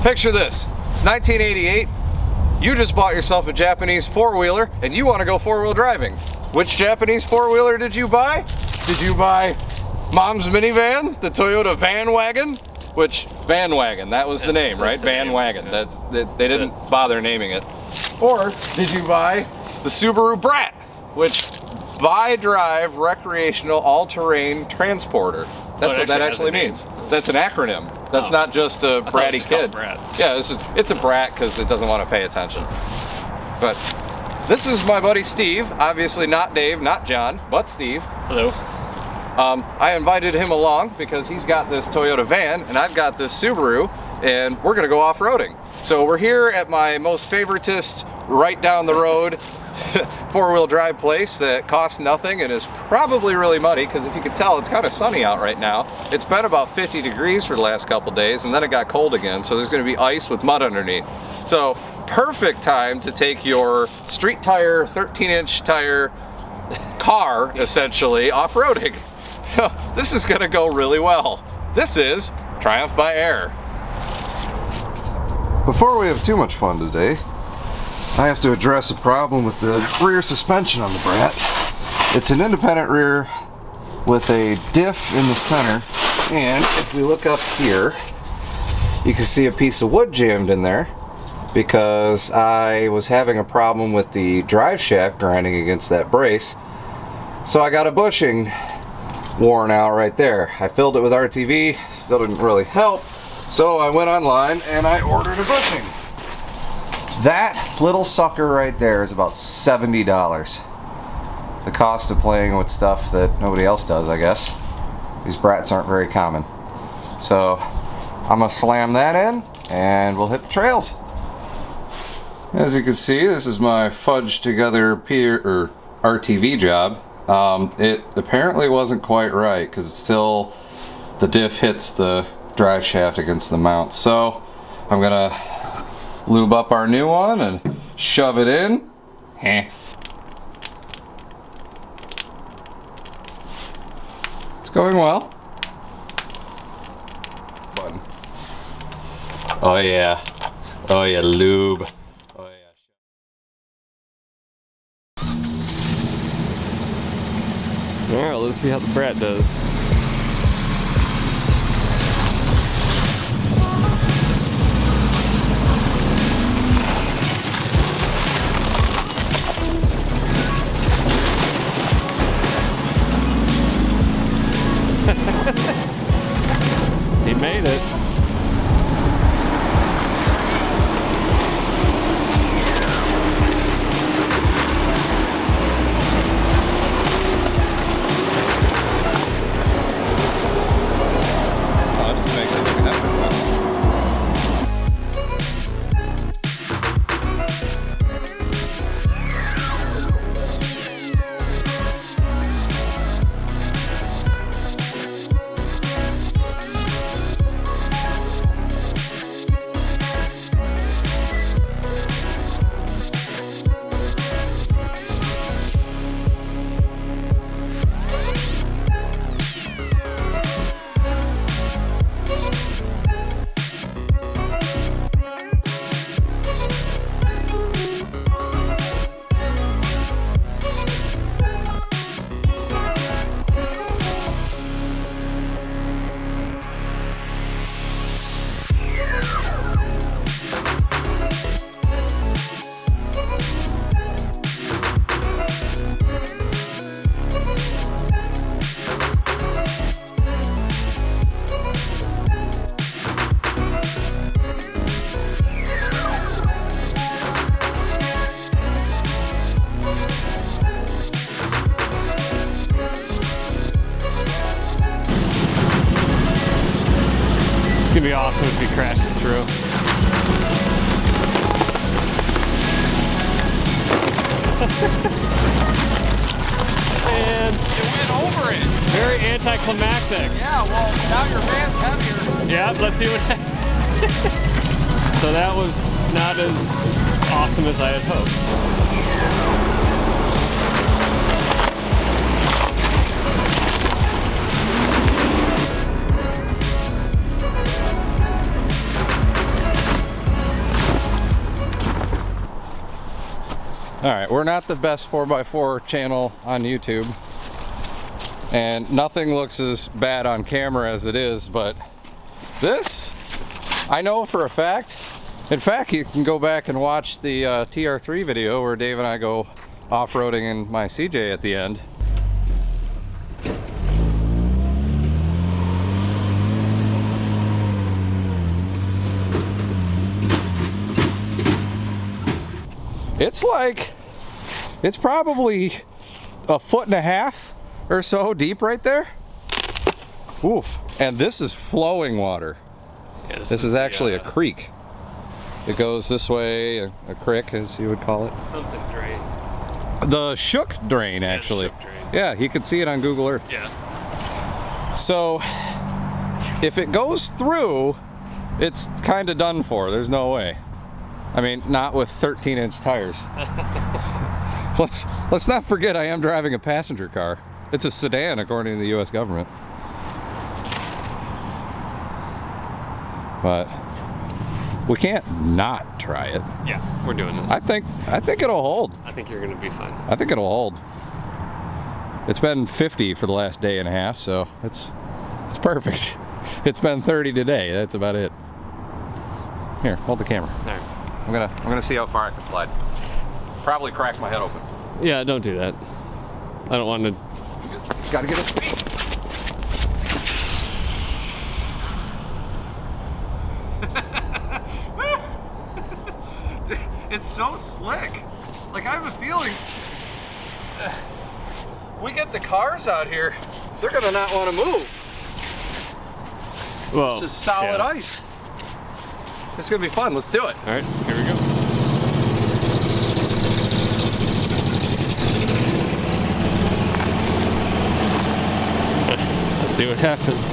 Picture this, it's 1988, you just bought yourself a Japanese four-wheeler and you want to go four-wheel driving. Which Japanese four-wheeler did you buy? Did you buy Mom's minivan, the Toyota Van Wagon? Which, Van Wagon, that was the name, right? Van Wagon, they didn't bother naming it. Or did you buy the Subaru Brat, which bi-drive recreational all-terrain transporter? That's what that actually means. That's an acronym. That's not just a bratty kid. Brat. Yeah, it's a brat because it doesn't want to pay attention. But this is my buddy Steve. Obviously not Dave, not John, but Steve. Hello. I invited him along because he's got this Toyota van and I've got this Subaru, and we're gonna go off-roading. So we're here at my most favoritist, right down the road, four-wheel drive place that costs nothing and is probably really muddy, because if you can tell, it's kind of sunny out right now. It's been about 50 degrees for the last couple days, and then it got cold again, so there's going to be ice with mud underneath. So perfect time to take your street tire, 13-inch tire car, essentially, off-roading. So this is going to go really well. This is Triumph by Air. Before we have too much fun today, I have to address a problem with the rear suspension on the Brat. It's an independent rear with a diff in the center, and if we look up here, you can see a piece of wood jammed in there because I was having a problem with the drive shaft grinding against that brace. So I got a bushing worn out right there. I filled it with RTV, still didn't really help, so I went online and I ordered a bushing. That little sucker right there is about $70. The cost of playing with stuff that nobody else does, I guess. These Brats aren't very common. So I'm gonna slam that in and we'll hit the trails. As you can see, this is my fudged together RTV job. It apparently wasn't quite right because it's still, the diff hits the drive shaft against the mount. So I'm gonna lube up our new one and shove it in. It's going well. Button. Oh yeah. Oh yeah, lube. Oh yeah. Alright, let's see how the Brat does. He made it. Oh, it just makes it look effortless. It's gonna be awesome if he crashes through. And It went over it. very anticlimactic. Yeah, well, now your van's heavier. Yeah, let's see what happens. So that was not as awesome as I had hoped. Alright, we're not the best 4x4 channel on YouTube, and nothing looks as bad on camera as it is, but this, I know for a fact. In fact, you can go back and watch the TR3 video where Dave and I go off-roading in my CJ at the end. It's probably 1.5 feet or so deep right there. Oof. And this is flowing water. Yeah, this is actually a creek. It goes this way, a creek as you would call it. Something drain. The Shook drain, actually. Yeah, the Shook drain. Yeah, you could see it on Google Earth. Yeah. So, if it goes through, it's kind of done for. There's no way. I mean, not with 13-inch tires. Let's not forget I am driving a passenger car. It's a sedan according to the US government. But we can't not try it. Yeah, we're doing this. I think it'll hold. I think you're gonna be fine. I think it'll hold. It's been 50 for the last day and a half, so it's perfect. It's been 30 today. That's about it. Here, hold the camera. All right. I'm gonna see how far I can slide. Probably crack my head open. Yeah, don't do that. I don't want to. Gotta get it. It's so slick. Like, I have a feeling we get the cars out here, they're gonna not want to move. Well, It's just solid ice. It's gonna be fun. Let's do it. All right, here we go. Let's see what happens.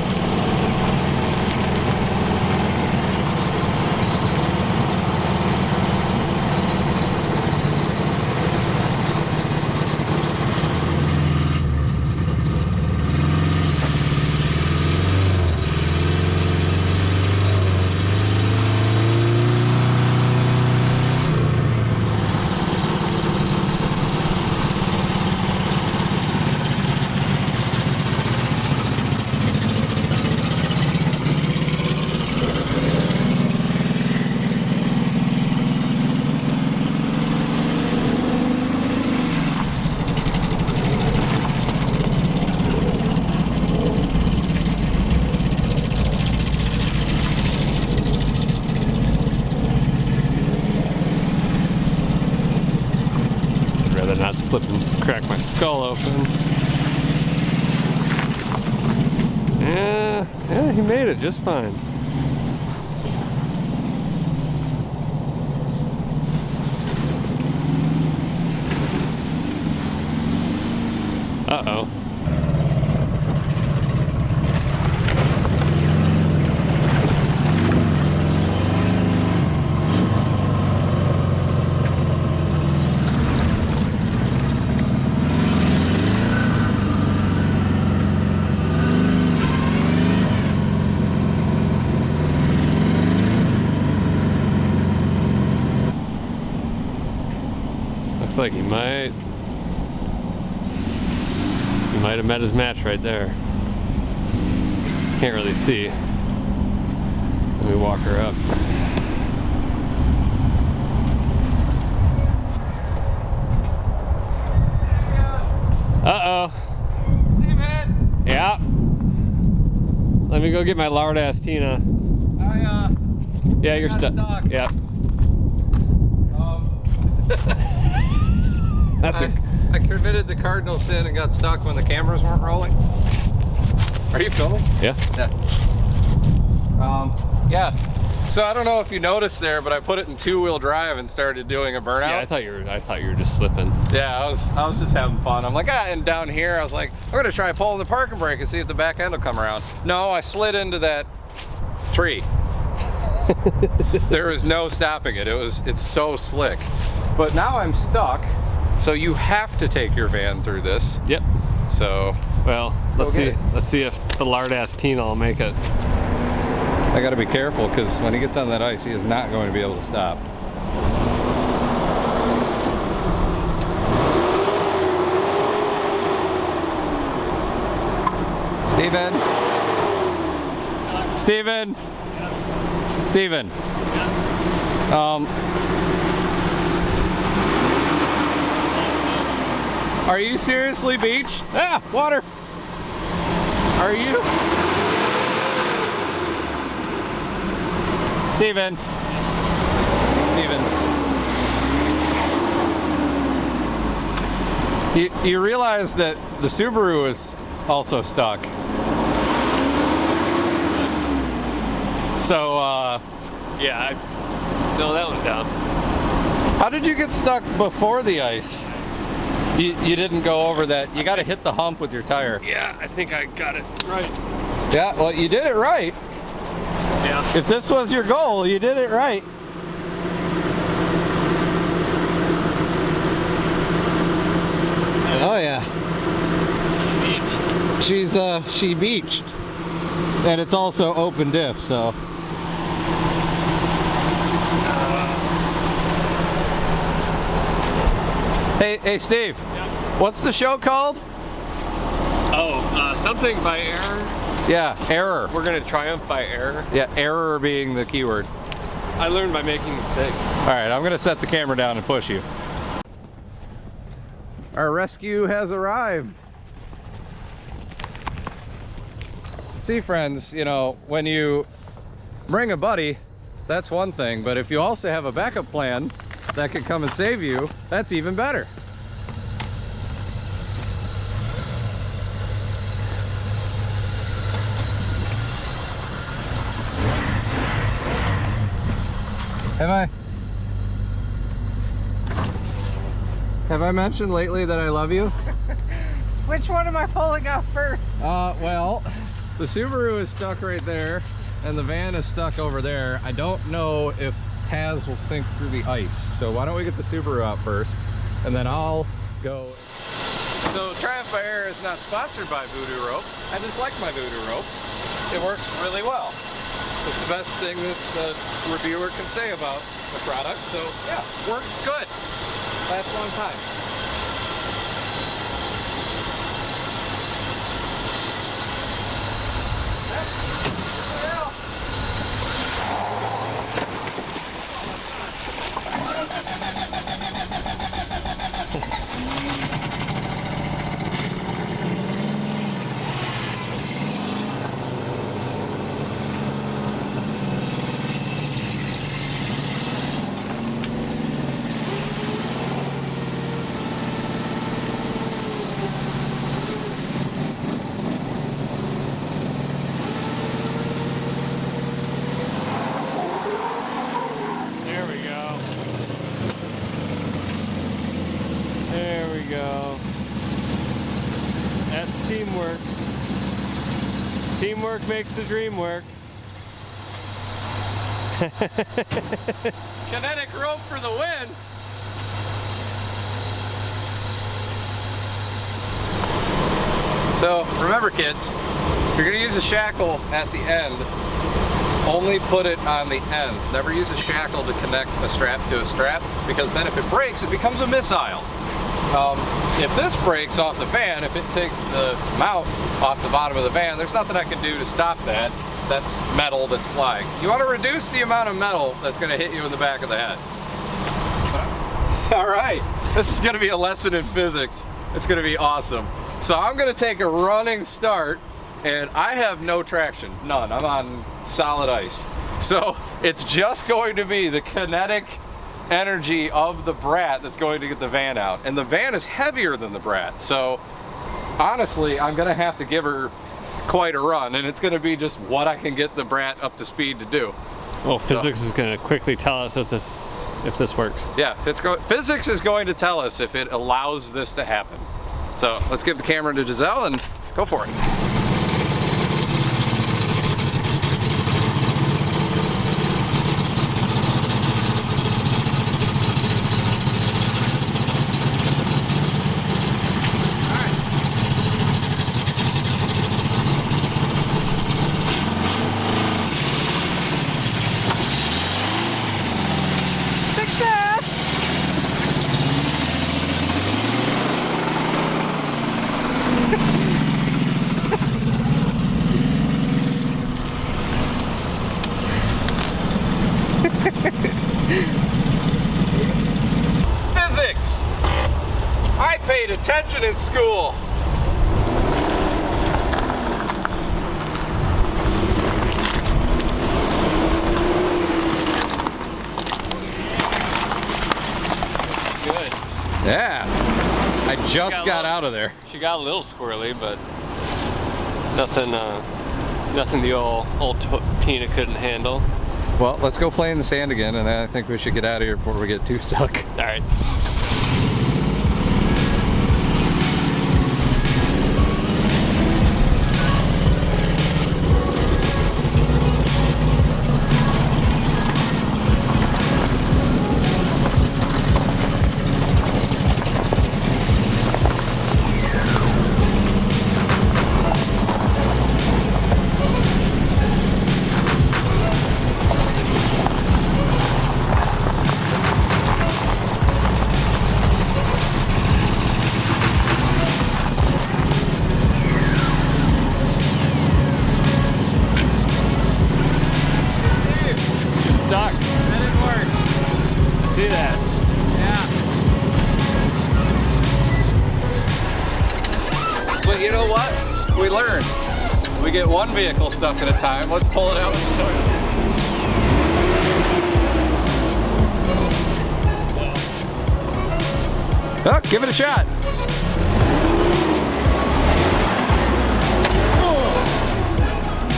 Not slip and crack my skull open. Yeah, he made it just fine. Uh-oh. Looks like he might have met his match right there. Can't really see. Let me walk her up. Uh-oh. Hey, man. Yeah. Let me go get my lard ass Tina. Yeah, you're stuck. Yep. I committed the cardinal sin and got stuck when the cameras weren't rolling. Are you filming? Yeah. Yeah. So I don't know if you noticed there, but I put it in 2-wheel drive and started doing a burnout. Yeah, I thought you were just slipping. Yeah, I was just having fun. I'm like, and down here, I was like, I'm gonna try pulling the parking brake and see if the back end will come around. No, I slid into that tree. There was no stopping it. It's so slick. But now I'm stuck, so you have to take your van through this. Yep. So, well, let's see if the lard ass Tina will make it. I gotta be careful because when he gets on that ice, he is not going to be able to stop. Steven? Steven? Steven? Are you seriously beached? Ah, water! Are you? Steven? Steven? You realize that the Subaru is also stuck. So, yeah, no, that was down. How did you get stuck before the ice? You didn't go over that. You got to hit the hump with your tire. Yeah, I think I got it right. Yeah, well, you did it right. Yeah. If this was your goal, you did it right. Oh yeah. She beached. And it's also open diff, so. Hey Steve. Yeah. What's the show called? Oh, something by error. Yeah, error. We're gonna triumph by error. Yeah, error being the keyword. I learned by making mistakes. All right, I'm gonna set the camera down and push you. Our rescue has arrived. See, friends, you know, when you bring a buddy, that's one thing, but if you also have a backup plan that can come and save you, that's even better. Have I mentioned lately that I love you? Which one am I pulling out first? Well, the Subaru is stuck right there, and the van is stuck over there. I don't know if Taz will sink through the ice, so why don't we get the Subaru out first, and then I'll go. So Triumph by Air is not sponsored by Voodoo Rope. I just like my Voodoo Rope. It works really well. It's the best thing that the reviewer can say about the product, so yeah, works good. Lasts a long time. Teamwork. Teamwork makes the dream work. Kinetic rope for the win. So remember, kids, if you're going to use a shackle at the end, only put it on the ends. Never use a shackle to connect a strap to a strap, because then if it breaks, it becomes a missile. If this breaks off the van, if it takes the mount off the bottom of the van, there's nothing I can do to stop that. That's metal that's flying. You want to reduce the amount of metal that's going to hit you in the back of the head. All right, this is going to be a lesson in physics. It's going to be awesome. So I'm going to take a running start, and I have no traction, none. I'm on solid ice. So it's just going to be the kinetic energy of the Brat that's going to get the van out, and the van is heavier than the Brat, so honestly I'm gonna have to give her quite a run, and it's gonna be just what I can get the Brat up to speed to do. Well, physics is gonna quickly tell us if this works. Yeah, physics is going to tell us if it allows this to happen. So let's give the camera to Giselle and go for it. Physics! I paid attention in school. Good. Yeah. I just got out of there. She got a little squirrely, but nothing nothing the old Tina couldn't handle. Well, let's go play in the sand again, and I think we should get out of here before we get too stuck. All right. Stuck. That didn't work. See that? Yeah. But you know what? We learned. We get one vehicle stuck at a time. Let's pull it out with the toilet. Oh, give it a shot.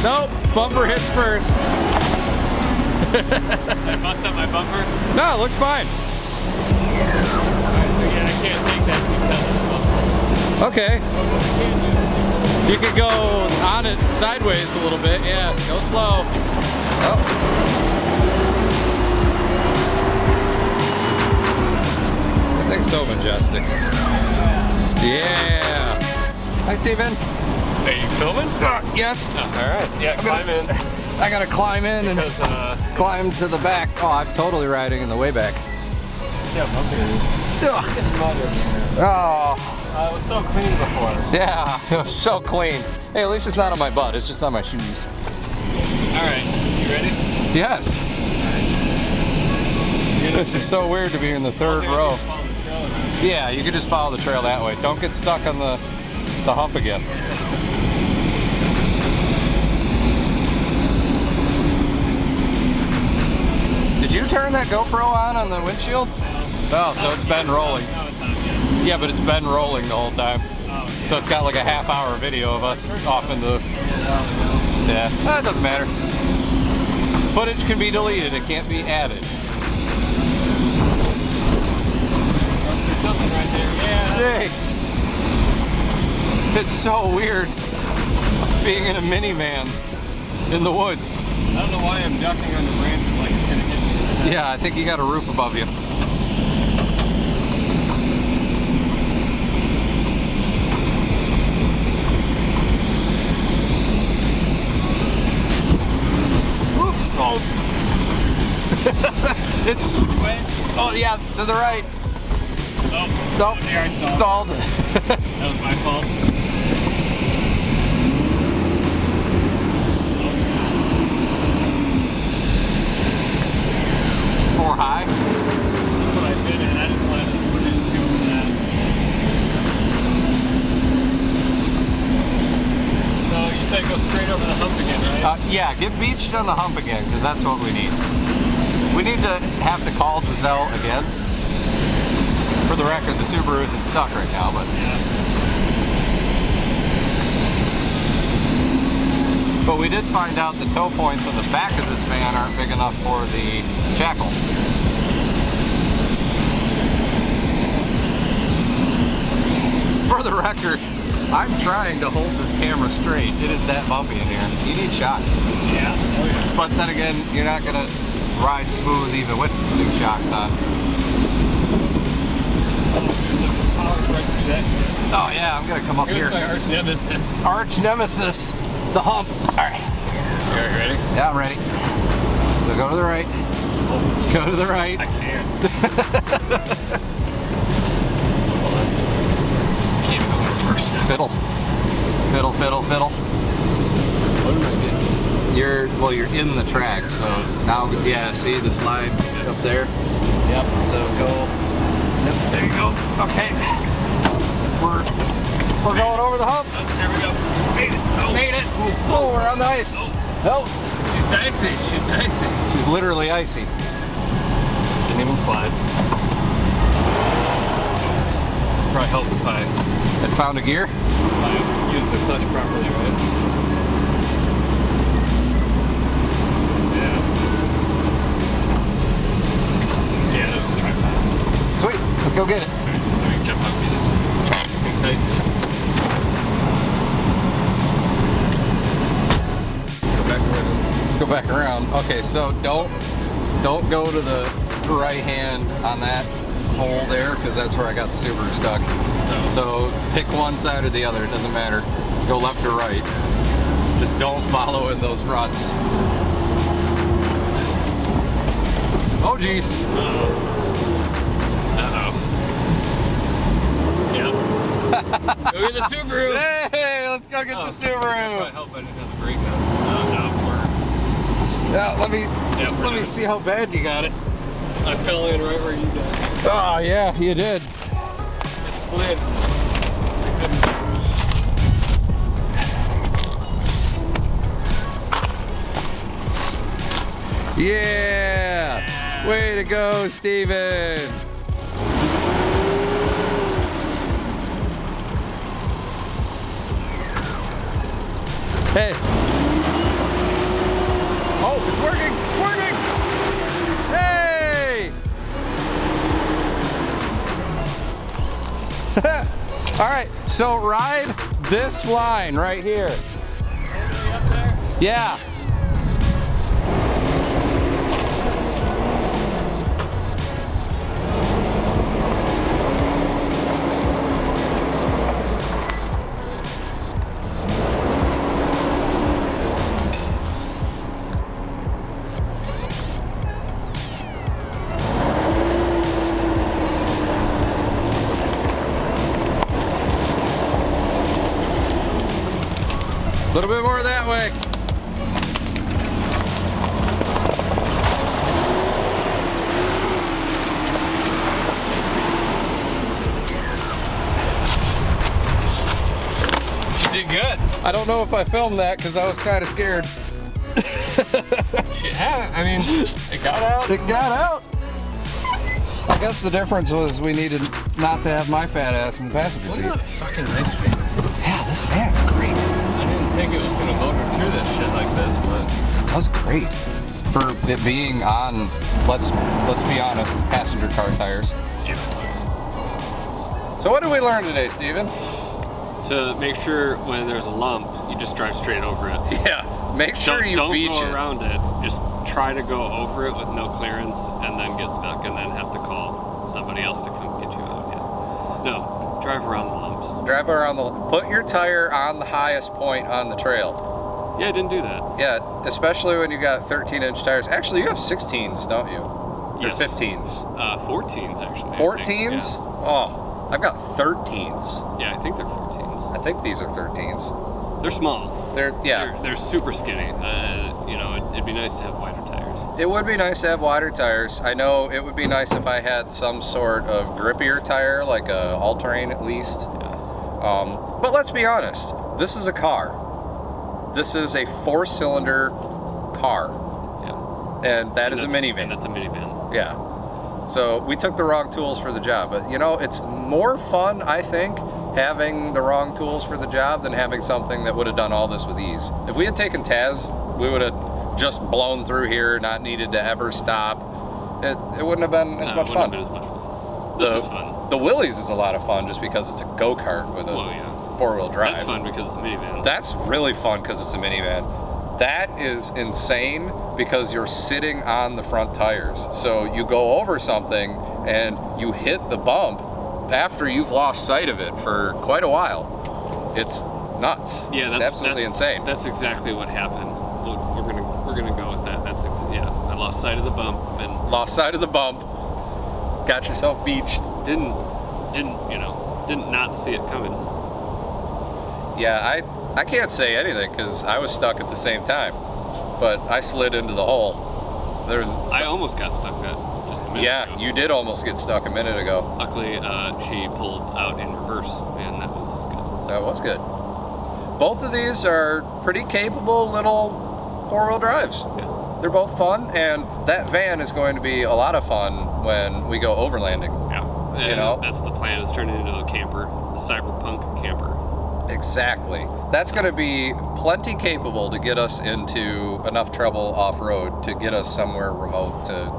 Nope, bumper hits first. Did I bust up my bumper? No, it looks fine. Alright, so yeah, I can't take that too Okay. You could go on it sideways a little bit. Yeah, go slow. Oh. That thing's so majestic. Yeah. Hi, Steven. Are you filming? Yes. All right. Yeah, climb in. I gotta climb in and Because, climb to the back. Oh, I'm totally riding in the way back. yeah, bumpy. Ugh. It's mud in there. Oh, It was so clean before. yeah, it was so clean. Hey, at least it's not on my butt, it's just on my shoes. All right, you ready? Yes. This is so weird to be in the third row. Yeah, you can just follow the trail that way. Don't get stuck on the hump again. Did you turn that GoPro on the windshield? Oh, so it's been rolling. No, it's not yet. Yeah, but it's been rolling the whole time. Oh, yeah. So it's got like a half-hour video of us off in the... Yeah, that doesn't matter. Footage can be deleted, it can't be added. There's something right there. Yeah. Thanks. It's so weird being in a minivan in the woods. I don't know why I'm ducking on the branches like it's gonna hit me in the head. Yeah, I think you got a roof above you. Oh. It's... Oh yeah, to the right. Oh. Nope, There I stalled. That was my fault. Four high. That's what I did, and I didn't want to put it into that. So you said go straight over the hump again, right? Yeah, get beached on the hump again, because that's what we need. We need to have to call Giselle again. For the record, the Subaru isn't stuck right now, but... Yeah. But we did find out the tow points on the back of this van aren't big enough for the shackle. For the record, I'm trying to hold this camera straight. It is that bumpy in here. You need shocks. Yeah. Oh yeah. But then again, you're not gonna ride smooth even with new shocks on. Oh yeah, I'm gonna come up here. Here's my arch nemesis. Arch nemesis, the hump. All right. You ready? Yeah, I'm ready. So go to the right. Go to the right. I can't. Can't go in first. Fiddle. Fiddle, fiddle, fiddle. What am I getting? You're in the track, so now, yeah, see the slide up there? Yep, so go, yep, there you go. Okay. We're going over the hump. There we go. Made it. Oh. Made it. Oh, we're on the ice. Oh. She's dicey. She's dicey. She's literally icy. Didn't even slide. Probably help if I Found a gear? use the clutch properly, right? Yeah. Yeah, there's the tripod. Sweet, let's go get it. Let me jump up in it. Hang tight. Let's go back around. Okay, so don't go to the right hand on that hole there, because that's where I got the Subaru stuck. So pick one side or the other, it doesn't matter. Go left or right. Just don't follow in those ruts. Oh geez. Uh-oh. Yeah. Go get the Subaru. Hey, let's go get the Subaru. Probably help I didn't have the brake on. No, Yeah, let me done. see how bad you got it. I fell in right where you got it. Oh yeah, you did. Slid. Yeah! Way to go, Steven! Hey! Oh, it's working! It's working! Hey! All right, so ride this line right here. Yeah. A little bit more that way. You did good. I don't know if I filmed that because I was kind of scared. Yeah, I mean, it got out. It got out. I guess the difference was we needed not to have my fat ass in the passenger Look seat. at that fucking nice fan. Yeah, this fan's great. I didn't think it was gonna motor through this shit like this, but It does great for it being on. Let's be honest, passenger car tires. So what did we learn today, Steven? to make sure when there's a lump, you just drive straight over it. Yeah, make sure Don't you beach go it. around it. Just try to go over it with no clearance and then get stuck and then have to call somebody else to come get you out. Yeah. No, drive around the lumps. Drive around put your tire on the highest point on the trail. Yeah, I didn't do that. Yeah, especially when you got 13-inch tires. Actually, you have 16s, don't you? Or Yes. 15s? 14s actually. 14s? Oh, I've got 13s. Yeah, I think they're 14s. I think these are 13s. They're small. They're super skinny. You know, it'd be nice to have wider tires. It would be nice to have wider tires. I know it would be nice if I had some sort of grippier tire, like a all-terrain at least. Yeah. But let's be honest, this is a car. This is a 4-cylinder car, Yeah. and that is a minivan. And that's a minivan. Yeah. So we took the wrong tools for the job, but you know, it's more fun, I think, having the wrong tools for the job than having something that would have done all this with ease. If we had taken Taz, we would have just blown through here, not needed to ever stop. It wouldn't have been as much fun. It wouldn't have been as much fun. This is fun. The Willys is a lot of fun just because it's a go-kart with a four-wheel drive. That's fun because it's a minivan. That's really fun because it's a minivan. That is insane because you're sitting on the front tires. So you go over something and you hit the bump after you've lost sight of it for quite a while. It's nuts. Yeah, it's absolutely insane. That's exactly what happened. We're gonna go with that. I lost sight of the bump and Lost sight of the bump. Got yourself beached. didn't not see it coming. Yeah, I can't say anything because I was stuck at the same time. but I slid into the hole. I almost got stuck just a minute ago. Yeah, you did almost get stuck a minute ago. Luckily, she pulled out in reverse, and that was good. So that was good. Both of these are pretty capable little four-wheel drives. Yeah. They're both fun, and that van is going to be a lot of fun when we go overlanding. Yeah. And You know? that's the plan, is turn it into a camper, the cyberpunk camper. Exactly. That's going to be plenty capable to get us into enough trouble off-road, to get us somewhere remote to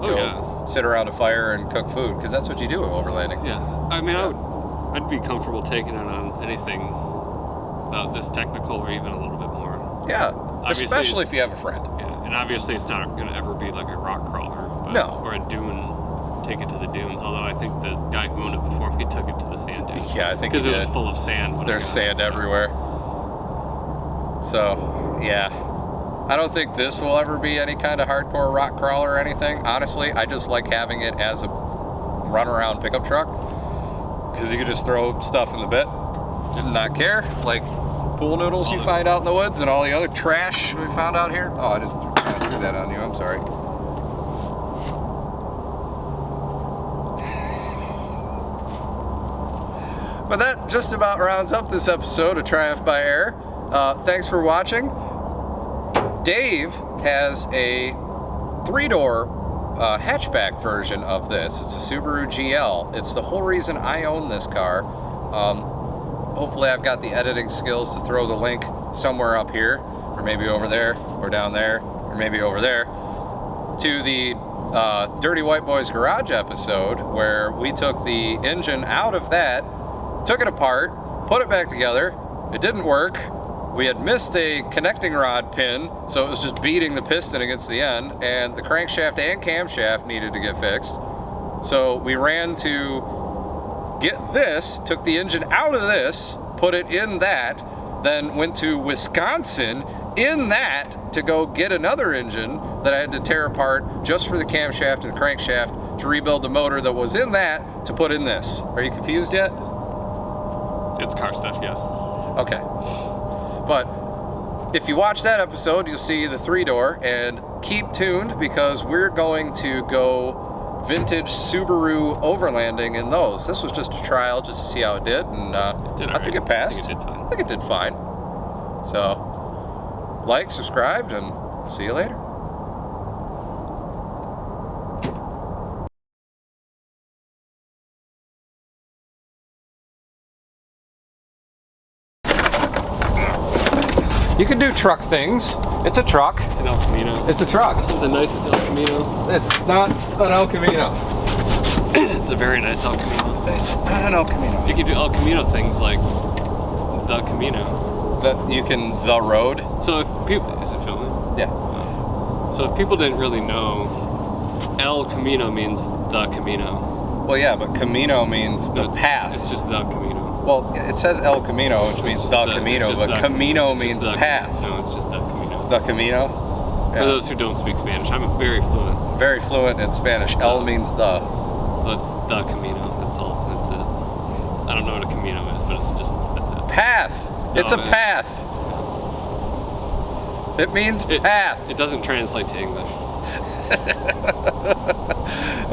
go sit around a fire and cook food, because that's what you do overlanding. Yeah. I mean, I'd be comfortable taking it on anything about this technical, or even a little bit more. Yeah, Obviously- especially if you have a friend. Yeah. And obviously, it's not going to ever be like a rock crawler, but, No. or a dune. Take it to the dunes. Although I think the guy who owned it before me took it to the sand dunes. Yeah, I think because he it was did. full of sand. When I There's got sand it, so. everywhere. So, yeah. I don't think this will ever be any kind of hardcore rock crawler or anything. Honestly, I just like having it as a run-around pickup truck, because you can just throw stuff in the bit and not care. Like pool noodles you find out in the woods and all the other trash we found out here. Oh, I just threw that on you. I'm sorry. But that just about rounds up this episode of Triumph by Air. Thanks for watching. Dave has a 3-door hatchback version of this. It's a Subaru GL. It's the whole reason I own this car. Hopefully I've got the editing skills to throw the link somewhere up here, or maybe over there, or down there, or maybe over there, to the Dirty White Boys Garage episode, where we took the engine out of that, took it apart, put it back together. It didn't work. We had missed a connecting rod pin, so it was just beating the piston against the end, and the crankshaft and camshaft needed to get fixed. So we ran to get this, took the engine out of this, put it in that, then went to Wisconsin in that to go get another engine that I had to tear apart just for the camshaft and the crankshaft to rebuild the motor that was in that to put in this. Are you confused yet? It's car stuff, yes. Okay. But if you watch that episode, you'll see the 3-door, and keep tuned, because we're going to go vintage Subaru overlanding in those. This was just a trial just to see how it did, and I think it passed. I think it did fine. So, like, subscribe, and see you later. You can do truck things. It's a truck. It's an El Camino. It's a truck. This is the nicest El Camino. It's not an El Camino. It's a very nice El Camino. It's not an El Camino. You can do El Camino things like the Camino. That you can the road. So if people, is it filming? Yeah. So if people didn't really know, El Camino means the Camino. Well, yeah, but Camino means the path. It's just the Camino. Well, it says El Camino, which means the Camino, but Camino means path. No, it's just the Camino. The Camino. For those who don't speak Spanish, I'm very fluent. Very fluent in Spanish. So, El means the. So it's the Camino. That's all. That's it. I don't know what a Camino is, but it's just, that's it. Path. It's a path. It means path. It doesn't translate to English.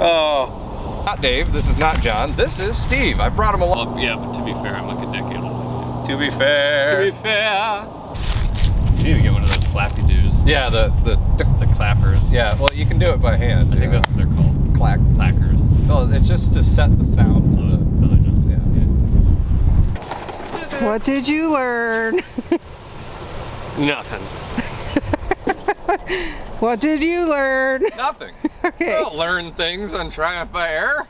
Oh. Not Dave, this is not John, this is Steve. I brought him along. Well, yeah, but to be fair, I'm like a decade older. To be fair. To be fair. You need to get one of those flappy doos. Yeah, the clappers. Yeah, well, you can do it by hand. I think that's what they're called. Clackers. Oh, it's just to set the sound to the. Yeah. What did you learn? Nothing. What did you learn? Nothing. Okay. We'll learn things on Triumph by Air.